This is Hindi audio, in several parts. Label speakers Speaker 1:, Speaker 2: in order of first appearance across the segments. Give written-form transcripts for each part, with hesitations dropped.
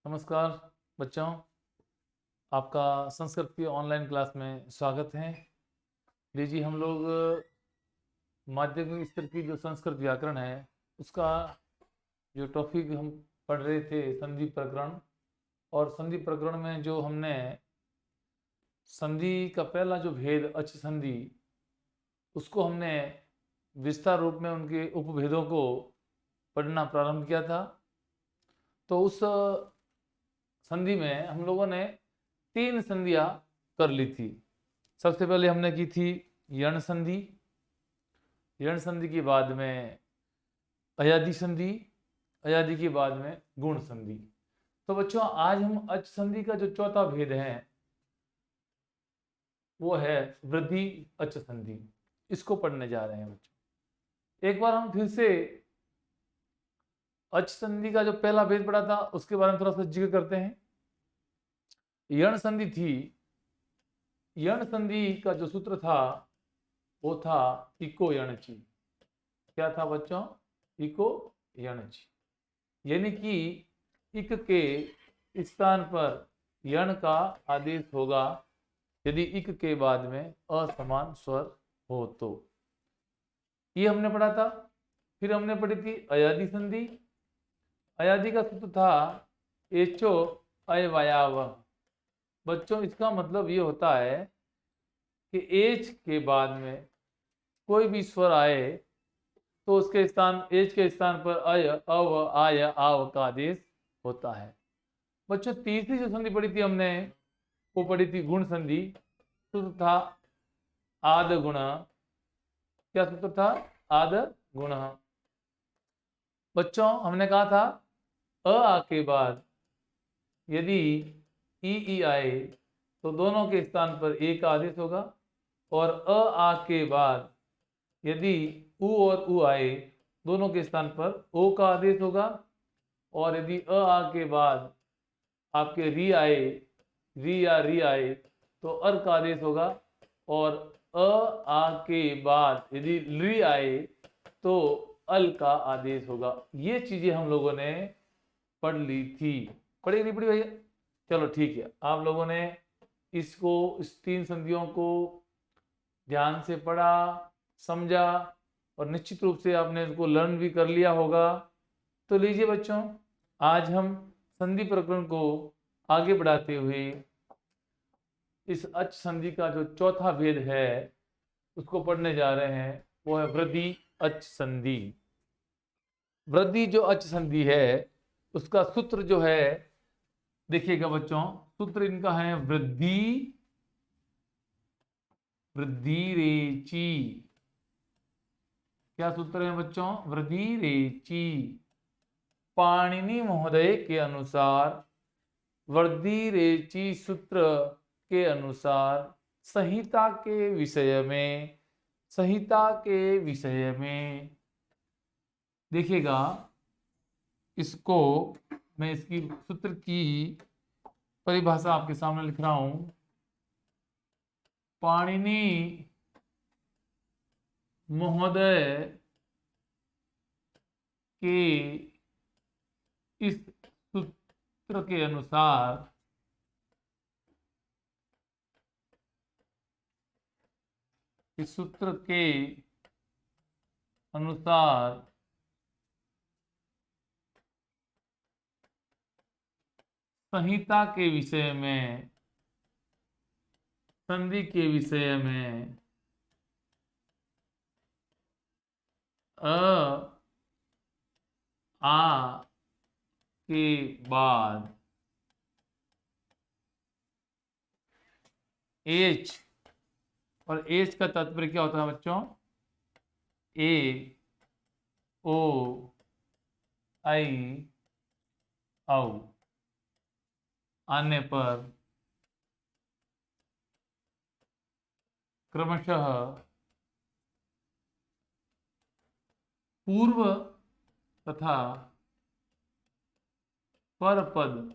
Speaker 1: नमस्कार बच्चों, आपका संस्कृत की ऑनलाइन क्लास में स्वागत है। लीजिए हम लोग माध्यमिक स्तर की जो संस्कृत व्याकरण है उसका जो टॉपिक हम पढ़ रहे थे संधि प्रकरण, और संधि प्रकरण में जो हमने संधि का पहला जो भेद अच संधि, उसको हमने विस्तार रूप में उनके उपभेदों को पढ़ना प्रारंभ किया था। तो उस संधि में हम लोगों ने 3 संधियां कर ली थी। सबसे पहले हमने की थी यण संधि, यण संधि के बाद में अयादि संधि, अयादि के बाद में गुण संधि। तो बच्चों आज हम अच संधि का जो चौथा भेद है वो है वृद्धि अच संधि, इसको पढ़ने जा रहे हैं बच्चों। एक बार हम फिर से अच संधि का जो पहला भेद पढ़ा था उसके बारे में थोड़ा सा जिक्र करते हैं। यण संधि थी, यण संधि का जो सूत्र था वो था इको यणची। क्या था बच्चों? इको यणची, यानी कि इक के स्थान पर यण का आदेश होगा यदि इक के बाद में असमान स्वर हो तो। ये हमने पढ़ा था। फिर हमने पढ़ी थी अयादि संधि। अयादि का सूत्र था एचो अयवायाव। बच्चों इसका मतलब ये होता है कि एच के बाद में कोई भी स्वर आए तो उसके स्थान एच के स्थान पर अय अव आय आव का आदेश होता है। बच्चों तीसरी जो संधि पढ़ी थी हमने वो पढ़ी थी गुण संधि। सूत्र था आद गुण। क्या सूत्र था? आद गुण। बच्चों हमने कहा था अ आ के बाद यदि ई आए तो दोनों के स्थान पर ए का आदेश होगा, और अ आ के बाद यदि उ और उ आए दोनों के स्थान पर ओ का आदेश होगा, और यदि अ आ के बाद आपके री आए, री या री आए तो अर का आदेश होगा, और अ आ के बाद यदि ली आए तो अल का आदेश होगा। ये चीजें हम लोगों ने पढ़ ली थी। पढ़ी नहीं पढ़ी भैया? चलो ठीक है, आप लोगों ने इसको इस 3 संधियों को ध्यान से पढ़ा, समझा, और निश्चित रूप से आपने इसको लर्न भी कर लिया होगा। तो लीजिए बच्चों, आज हम संधि प्रकरण को आगे बढ़ाते हुए इस अच संधि का जो चौथा भेद है उसको पढ़ने जा रहे हैं। वो है वृद्धि अच संधि। वृद्धि जो अच संधि है उसका सूत्र जो है, देखिएगा बच्चों, सूत्र इनका है वृद्धि, वृद्धि रेची। क्या सूत्र है बच्चों? वृद्धि रेची। पाणिनि महोदय के अनुसार वृद्धि रेची सूत्र के अनुसार संहिता के विषय में, संहिता के विषय में देखिएगा, इसको मैं इसकी सूत्र की परिभाषा आपके सामने लिख रहा हूं। पाणिनि महोदय के इस सूत्र के अनुसार इस सूत्र के अनुसार संहिता के विषय में, संधि के विषय में अ आ के बाद एच, और एच का तात्पर्य क्या होता है बच्चों? ए ओ आई औ आने पर क्रमशः पूर्व तथा परपद,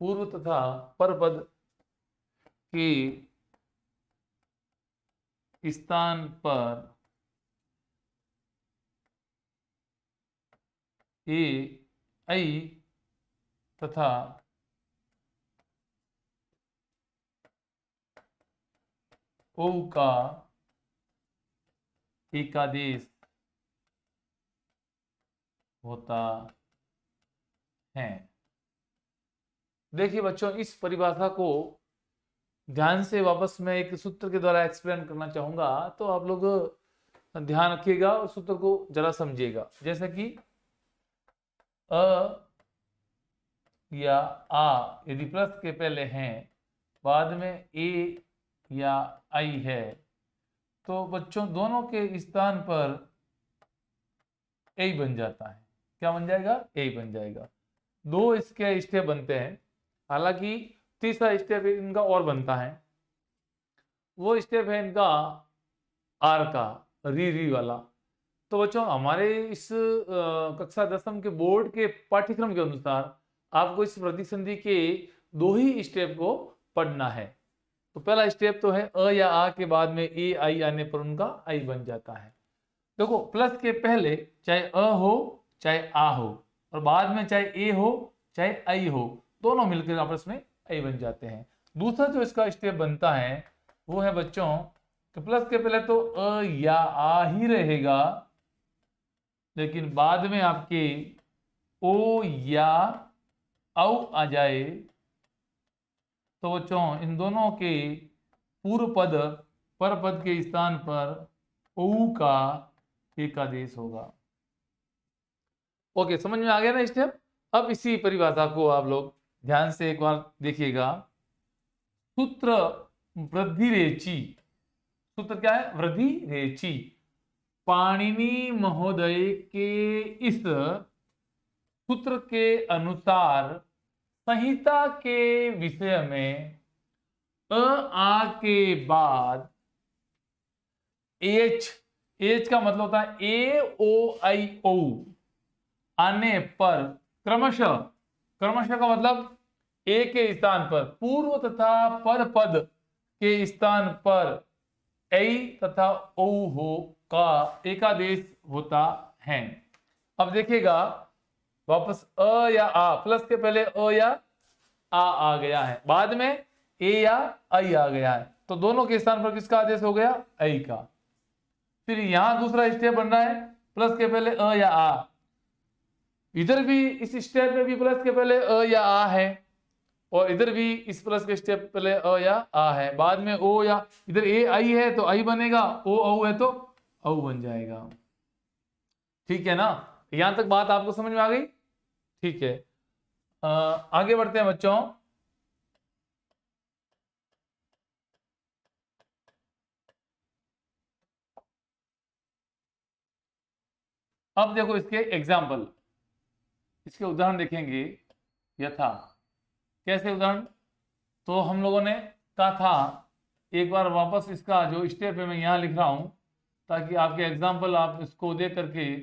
Speaker 1: पूर्व तथा परपद के स्थान पर ए आई तथा ओ का एकादेश होता है। देखिए बच्चों, इस परिभाषा को ध्यान से वापस मैं एक सूत्र के द्वारा एक्सप्लेन करना चाहूंगा, तो आप लोग ध्यान रखिएगा और सूत्र को जरा समझिएगा। जैसे कि अ या आ यदि प्लस के पहले हैं, बाद में ए या आई है, तो बच्चों दोनों के स्थान पर ए बन जाता है। क्या बन जाएगा? ए बन जाएगा। दो इसके स्टेप बनते हैं, हालांकि तीसरा स्टेप इनका और बनता है। वो स्टेप है इनका आर का, री वाला। तो बच्चों हमारे इस कक्षा 10वीं के बोर्ड के पाठ्यक्रम के अनुसार आपको इस प्रतिसंधि के दो ही स्टेप को पढ़ना है। तो पहला स्टेप तो है अ या आ के बाद में ए आई आने पर उनका आई बन जाता है। देखो, प्लस के पहले चाहे अ हो चाहे आ हो, और बाद में चाहे ए हो चाहे आई हो, दोनों मिलकर आपस में आई बन जाते हैं। दूसरा जो इसका स्टेप बनता है वो है बच्चों कि प्लस के पहले तो अ या आ ही रहेगा, लेकिन बाद में आपके ओ या औ आ जाए, तो बच्चों इन दोनों के पूर्व पद पर पद के स्थान पर ओ का एकादेश होगा। ओके, समझ में आ गया ना स्टेप? अब इसी परिभाषा को आप लोग ध्यान से एक बार देखिएगा। सूत्र वृद्धिरेची, सूत्र क्या है? वृद्धिरेची। पाणिनि महोदय के इस सूत्र के अनुसार संहिता के विषय में अ आ के बाद एच, एच का मतलब होता है ए ओ आई ओ आने पर क्रमशः, क्रमशः का मतलब ए के स्थान पर पूर्व तथा पर पद के स्थान पर ऐ तथा ओ हो का एकादेश होता है। अब देखिएगा, वापस अ या आ, प्लस के पहले अ या आ गया है, बाद में ए या आई आ गया है, तो दोनों के स्थान पर किसका आदेश हो गया? आई का। फिर यहां दूसरा स्टेप बन रहा है, प्लस के पहले अ या आ, इधर भी इस स्टेप में भी प्लस के पहले अ या आ है, और इधर भी इस प्लस के स्टेप पहले अ या आ है, बाद में ओ या, इधर ए आई है तो आई बनेगा, ओ औ है तो औ बन जाएगा। ठीक है ना? यहां तक बात आपको समझ में आ गई? ठीक है, आगे बढ़ते हैं बच्चों। अब देखो इसके एग्जाम्पल, इसके उदाहरण देखेंगे यथा। कैसे उदाहरण? तो हम लोगों ने कहा था, एक बार वापस इसका जो स्टेप है मैं यहाँ लिख रहा हूँ, ताकि आपके एग्जाम्पल आप इसको दे करके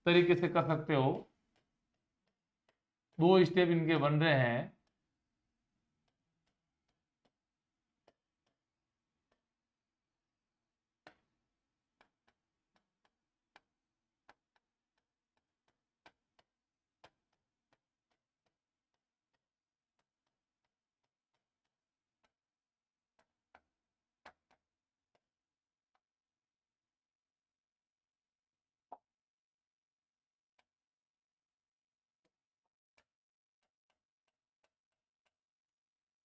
Speaker 1: तरीके से कर सकते हो। दो स्टेप इनके बन रहे हैं।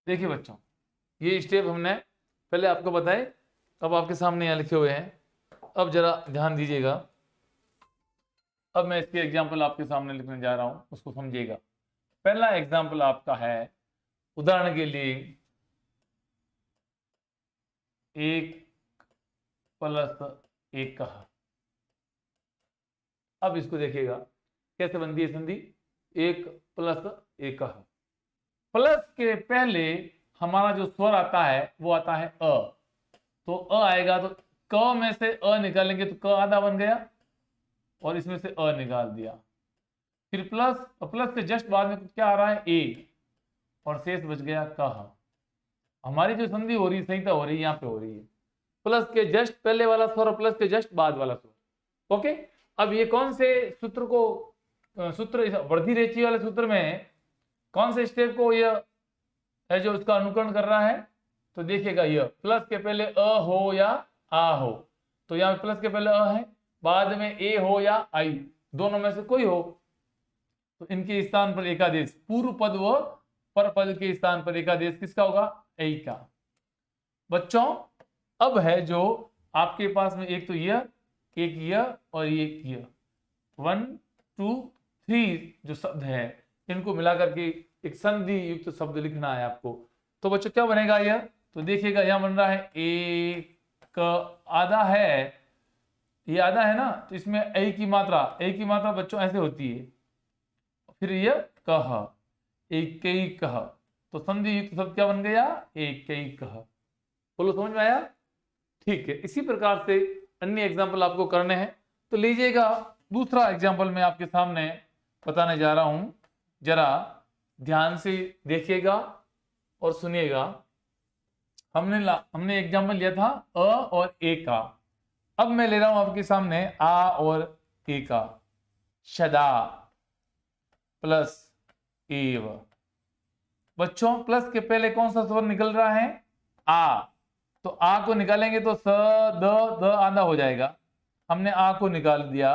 Speaker 1: देखिए बच्चों, ये स्टेप हमने पहले आपको बताए, अब आपके सामने यहाँ लिखे हुए हैं। अब जरा ध्यान दीजिएगा। अब मैं इसके एग्जाम्पल आपके सामने लिखने जा रहा हूं, उसको समझिएगा। पहला एग्जाम्पल आपका है, उदाहरण के लिए 1+1। अब इसको देखिएगा कैसे बनती है संधि, 1+1। प्लस के पहले हमारा जो स्वर आता है वो आता है अ, तो अ आएगा, तो क में से अ निकालेंगे तो क आधा बन गया, और इसमें से अ निकाल दिया। फिर प्लस, प्लस के जस्ट बाद में क्या आ रहा है? ए, और शेष बच गया कह। हमारी जो संधि हो रही है, संहिता हो रही है, यहाँ पे हो रही है प्लस के जस्ट पहले वाला स्वर और प्लस के जस्ट बाद वाला स्वर। ओके, अब ये कौन से सूत्र को, सूत्र वृद्धि रेखी वाले सूत्र में कौन से स्टेप को यह है जो उसका अनुकरण कर रहा है? तो देखिएगा, यह प्लस के पहले अ हो या आ हो, तो यहाँ प्लस के पहले अ है, बाद में ए हो या आई, दोनों में से कोई हो, तो इनके स्थान पर एकादेश, पूर्व पद व पर पद के स्थान पर एकादेश किसका होगा? ए का। बच्चों अब है जो आपके पास में एक तो यह, एक यह और एक यह, 1 2 3 जो शब्द है, इनको मिला करके एक संधि युक्त शब्द लिखना है आपको। तो बच्चों क्या बनेगा यह? तो देखिएगा यहां बन रहा है एक आधा है, ये आधा है ना, तो इसमें ए की मात्रा बच्चों ऐसे होती है, फिर यह कह, एक कह, तो संधि युक्त शब्द क्या बन गया? एक कह। बोलो समझ में आया? ठीक है, इसी प्रकार से अन्य एग्जाम्पल आपको करने हैं। तो लीजिएगा दूसरा एग्जाम्पल मैं आपके सामने बताने जा रहा हूं, जरा ध्यान से देखिएगा और सुनिएगा। हमने एग्जाम्पल लिया था अ और ए का, अब मैं ले रहा हूं आपके सामने आ और ए का। शदा प्लस एव। बच्चों प्लस के पहले कौन सा स्वर निकल रहा है? आ, तो आ को निकालेंगे तो स द आधा हो जाएगा, हमने आ को निकाल दिया।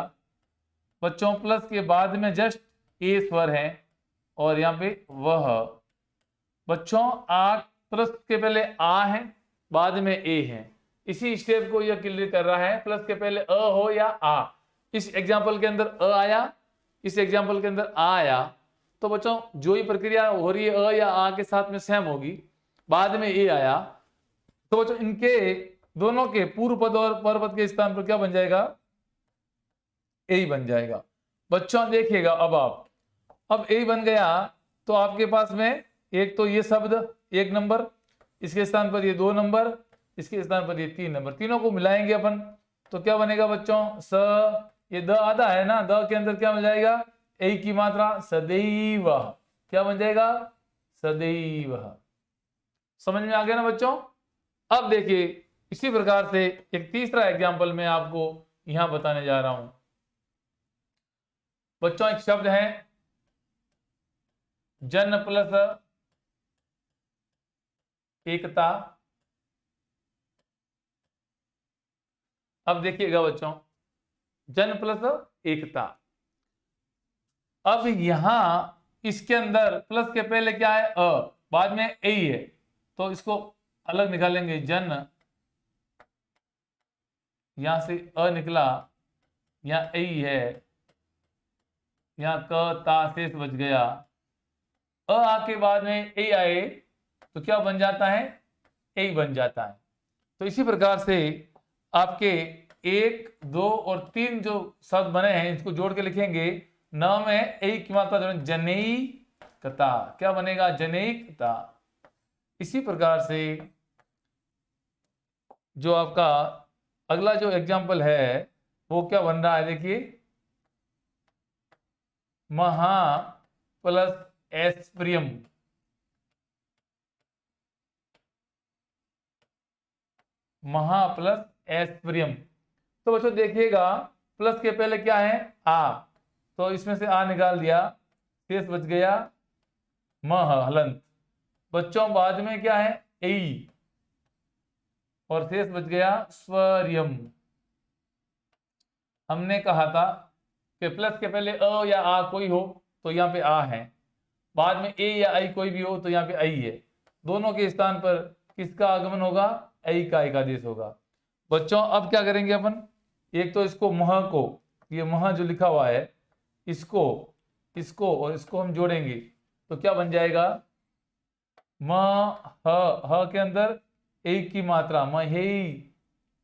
Speaker 1: बच्चों प्लस के बाद में जस्ट ए स्वर है और यहाँ पे वह। बच्चों आ प्लस के पहले आ है, बाद में ए है, इसी स्टेप को यह क्लियर कर रहा है, प्लस के पहले अ हो या आ। इस एग्जाम्पल के अंदर अ आया, इस एग्जाम्पल के अंदर आ आया, तो बच्चों जो ही प्रक्रिया हो रही है अ या आ के साथ में सेम होगी। बाद में ए आया, तो बच्चों इनके दोनों के पूर्व पद और पर पद के स्थान पर क्या बन जाएगा? ए बन जाएगा। बच्चों देखिएगा अब ए बन गया, तो आपके पास में एक तो ये शब्द 1 नंबर, इसके स्थान पर ये 2 नंबर, इसके स्थान पर ये 3 नंबर, तीनों को मिलाएंगे अपन तो क्या बनेगा बच्चों? स, ये द आधा है ना, द के अंदर क्या बन जाएगा? ए की मात्रा, सदैव। क्या बन जाएगा? सदैव। समझ में आ गया ना बच्चों? अब देखिए इसी प्रकार से एक तीसरा एग्जाम्पल मैं आपको यहां बताने जा रहा हूं। बच्चों एक शब्द है जन प्लस एकता। अब देखिएगा बच्चों, जन प्लस एकता, अब यहां इसके अंदर प्लस के पहले क्या है? अ, बाद में ए है, तो इसको अलग निकालेंगे। जन, यहां से अ निकला, यहां ए है, यहां क ता शेष बच गया, अ आके बाद में ए आए तो क्या बन जाता है? ए बन जाता है। तो इसी प्रकार से आपके 1 2 और 3 जो शब्द बने हैं इसको जोड़ के लिखेंगे, न में ए की मात्रा जोड़ें, जनैकता। क्या बनेगा? जनैकता। इसी प्रकार से जो आपका अगला जो एग्जाम्पल है वो क्या बन रहा है? देखिए, महा प्लस एस्प्रियम। महा प्लस एस्प्रियम, तो बच्चों देखिएगा प्लस के पहले क्या है? आ, तो इसमें से आ निकाल दिया, शेष बच गया मह हलंत। बच्चों बाद में क्या है? ए, और शेष बच गया स्वरियम। हमने कहा था कि प्लस के पहले अ या आ कोई हो तो यहाँ पे आ है, बाद में ए या आई कोई भी हो तो यहाँ पे आई है, दोनों के स्थान पर किसका आगमन होगा? आई का एकादेश होगा। बच्चों अब क्या करेंगे अपन? एक तो इसको मह को, ये मह जो लिखा हुआ है इसको और इसको हम जोड़ेंगे तो क्या बन जाएगा? म ह के अंदर ए की मात्रा,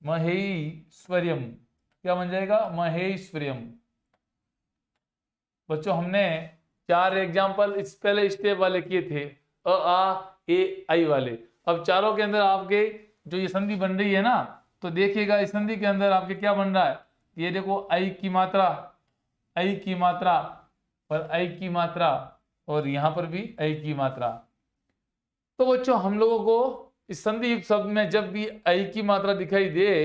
Speaker 1: महेश्वरियम। क्या बन जाएगा? महेश्वरियम। बच्चों हमने 4 एग्जाम्पल इस पहले स्टेप वाले किए थे, अ आ ए आई वाले। अब चारों के अंदर आपके जो ये संधि बन रही है ना, तो देखिएगा इस संधि के अंदर आपके क्या बन रहा है? ये देखो आई की मात्रा, आई की मात्रा और आई की मात्रा, और यहां पर भी आई की मात्रा। तो बच्चों हम लोगों को इस संधि युक्त शब्द में जब भी आई की मात्रा दिखाई दे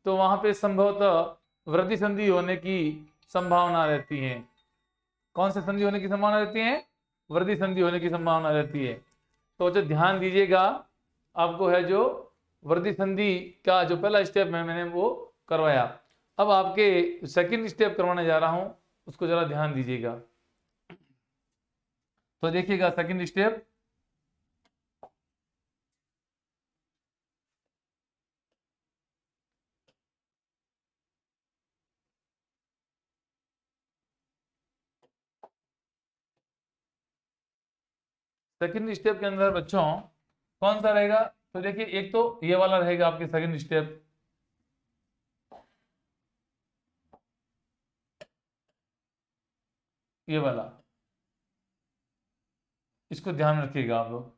Speaker 1: तो वहां पे संभवतः वृद्धि संधि होने की संभावना रहती है। कौन से संधि होने की संभावना रहती है? वृद्धि संधि होने की संभावना रहती है। तो जो ध्यान दीजिएगा, आपको है जो वृद्धि संधि का जो पहला स्टेप है मैंने वो करवाया। अब आपके सेकंड स्टेप करवाने जा रहा हूं, उसको जरा ध्यान दीजिएगा। तो देखिएगा सेकंड स्टेप, सेकंड स्टेप के अंदर बच्चों कौन सा रहेगा? तो देखिए, एक तो ये वाला रहेगा आपके सेकंड स्टेप, ये वाला, इसको ध्यान में रखिएगा आप लोग।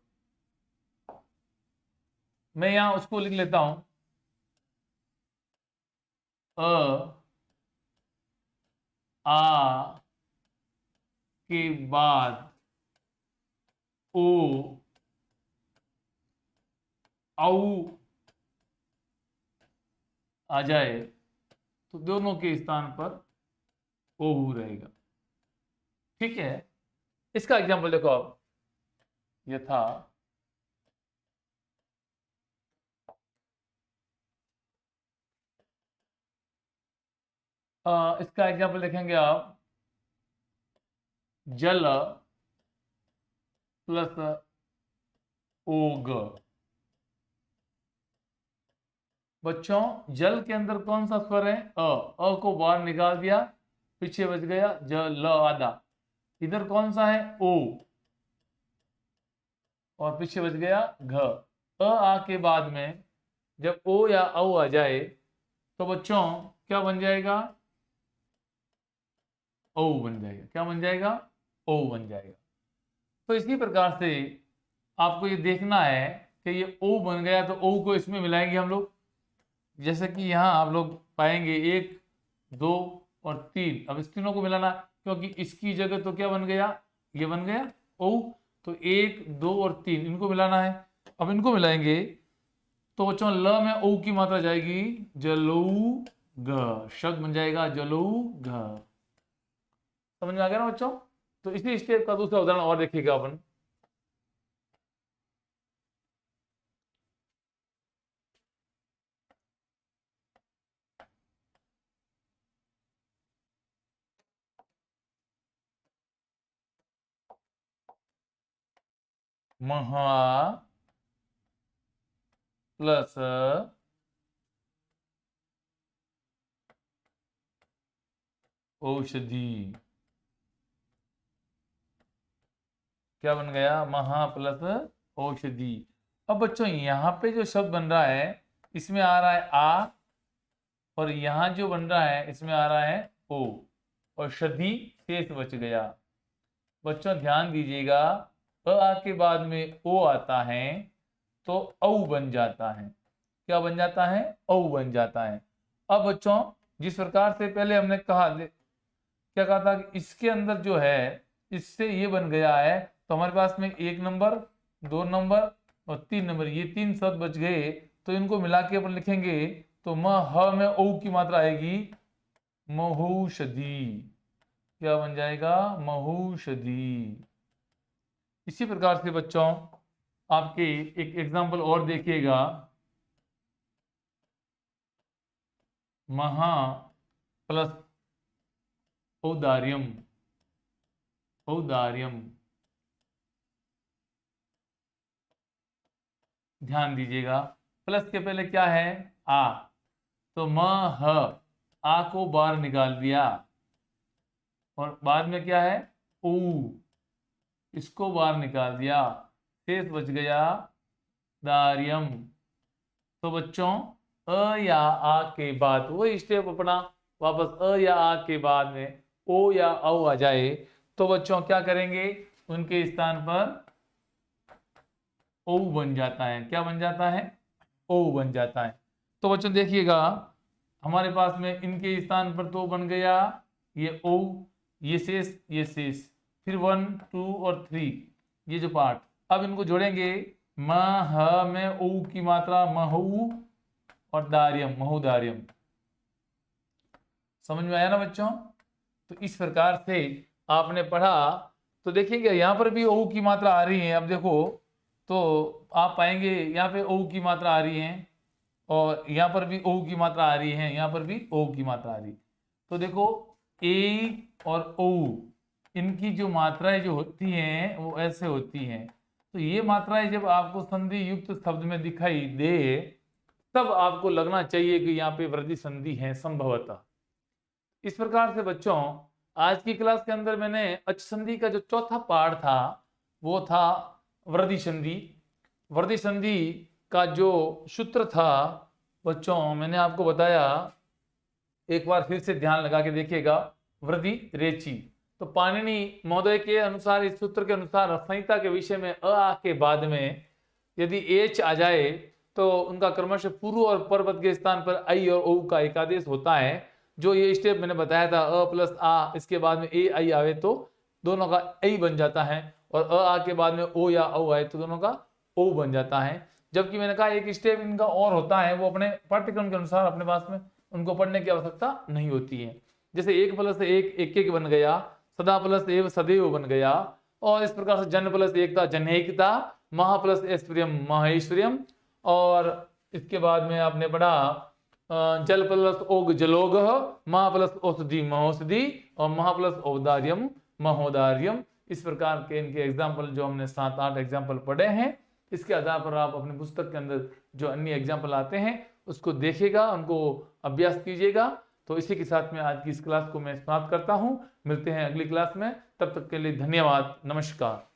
Speaker 1: मैं यहां उसको लिख लेता हूं, अ आ के बाद ओ औ आ जाए तो दोनों के स्थान पर ओहू रहेगा। ठीक है, इसका एग्जाम्पल देखो आप, यथा इसका एग्जाम्पल देखेंगे आप, जल प्लस ओग। बच्चों जल के अंदर कौन सा स्वर है? अ को बाहर निकाल दिया, पीछे बच गया जल आधा। इधर कौन सा है? ओ, और पीछे बच गया घ। आ के बाद में जब ओ या औ आ जाए तो बच्चों क्या बन जाएगा? ओ बन जाएगा। क्या बन जाएगा? ओ बन जाएगा। तो इसी प्रकार से आपको ये देखना है कि ये ओ बन गया तो ओ को इसमें मिलाएंगे हम लोग। जैसे कि यहाँ आप लोग पाएंगे 1, 2 और 3। अब इस तीनों को मिलाना, क्योंकि इसकी जगह तो क्या बन गया? ये बन गया ओ। तो 1, 2 और 3 इनको मिलाना है। अब इनको मिलाएंगे तो बच्चों ल में ओ की मात्रा जाएगी जलऊ घ, शब्द बन जाएगा जलऊ घ। समझ में आ गया ना बच्चों? तो इसी स्टेप का दूसरा उदाहरण और देखिएगा अपन। महा प्लस औषधि, क्या बन गया? महा प्लस औषधि। अब बच्चों यहां पे जो शब्द बन रहा है इसमें आ रहा है आ, और यहां जो बन रहा है इसमें आ रहा है ओ, और शधि शेष बच गया। बच्चों ध्यान दीजिएगा, आ के बाद में ओ आता है तो औ बन जाता है। क्या बन जाता है? औ बन जाता है। अब बच्चों जिस प्रकार से पहले हमने कहा, क्या कहा था कि इसके अंदर जो है इससे ये बन गया है, तो हमारे पास में 1 नंबर, 2 नंबर और 3 नंबर, ये 3 शब्द बच गए। तो इनको मिला के अपन लिखेंगे तो म ह में ओ की मात्रा आएगी महौषधि। क्या बन जाएगा? महौषधि। इसी प्रकार से बच्चों आपके एक एग्जाम्पल और देखिएगा, महा प्लस औदार्यम, औदार्यम। ध्यान दीजिएगा, प्लस के पहले क्या है? आ। तो म ह, आ को बाहर निकाल दिया, और बाद में क्या है? ऊ, इसको बाहर निकाल दिया, शेष बच गया दार्यम। तो बच्चों अ या आ के बाद वही स्टेप अपना, वापस अ या आ के बाद में ओ या औ आ जाए तो बच्चों क्या करेंगे? उनके स्थान पर ओ बन जाता है। क्या बन जाता है? ओ बन जाता है। तो बच्चों देखिएगा, हमारे पास में इनके स्थान पर तो बन गया ये ओ, ये शेष, ये शेष, फिर 1, 2 और 3 ये जो पार्ट। अब इनको जोड़ेंगे, म ह में ओ की मात्रा महू, और दार्यम महुदार्यम। समझ में आया ना बच्चों? तो इस प्रकार से आपने पढ़ा तो देखिएगा यहाँ पर भी ओ की मात्रा आ रही है। अब देखो तो आप पाएंगे यहाँ पे ओ की मात्रा आ रही है और यहाँ पर भी ओ की मात्रा आ रही है, यहाँ पर भी ओ की मात्रा आ रही है। तो देखो ए और ओ, इनकी जो मात्राएं जो होती हैं वो ऐसे होती हैं। तो ये मात्राएं जब आपको संधि युक्त शब्द में दिखाई दे तब आपको लगना चाहिए कि यहाँ पे वृद्धि संधि है संभवतः। इस प्रकार से बच्चों आज की क्लास के अंदर मैंने अच संधि का जो चौथा पार्ट था वो था वृद्धि संधि। वृद्धि संधि का जो सूत्र था बच्चों मैंने आपको बताया, एक बार फिर से ध्यान लगा के देखिएगा, वृद्धि रेची। तो पाणिनि महोदय के अनुसार, इस सूत्र के अनुसार संहिता के विषय में अ आ के बाद में यदि एच आ जाए तो उनका क्रमशः पूर्व और परपद के स्थान पर आई और ओ का एकादेश होता है। जो ये स्टेप मैंने बताया था अ प्लस आ, इसके बाद में ए आई आवे तो दोनों का ए बन जाता है, और अ आ के बाद में ओ या औ आए तो दोनों का ओ बन जाता है। जबकि मैंने कहा एक स्टेप इनका और होता है, वो अपने पाठ्यक्रम के अनुसार अपने पास में उनको पढ़ने की आवश्यकता नहीं होती है। जैसे एक प्लस एक एक एक बन गया, सदा प्लस एव सदैव बन गया, और इस प्रकार से जन प्लस एकता जनैकता, महा प्लस ऐश्वर्यम महेश्वर्यम, और इसके बाद में आपने पढ़ा जल प्लस ओग जलोग, महा प्लस औषधि महौषधि, और महा प्लस औदार्यम महोदार्यम। इस प्रकार के इनके एग्जाम्पल जो हमने 7-8 एग्जाम्पल पढ़े हैं, इसके आधार पर आप अपने पुस्तक के अंदर जो अन्य एग्जाम्पल आते हैं उसको देखिएगा, उनको अभ्यास कीजिएगा। तो इसी के साथ में आज की इस क्लास को मैं समाप्त करता हूँ। मिलते हैं अगली क्लास में, तब तक के लिए धन्यवाद, नमस्कार।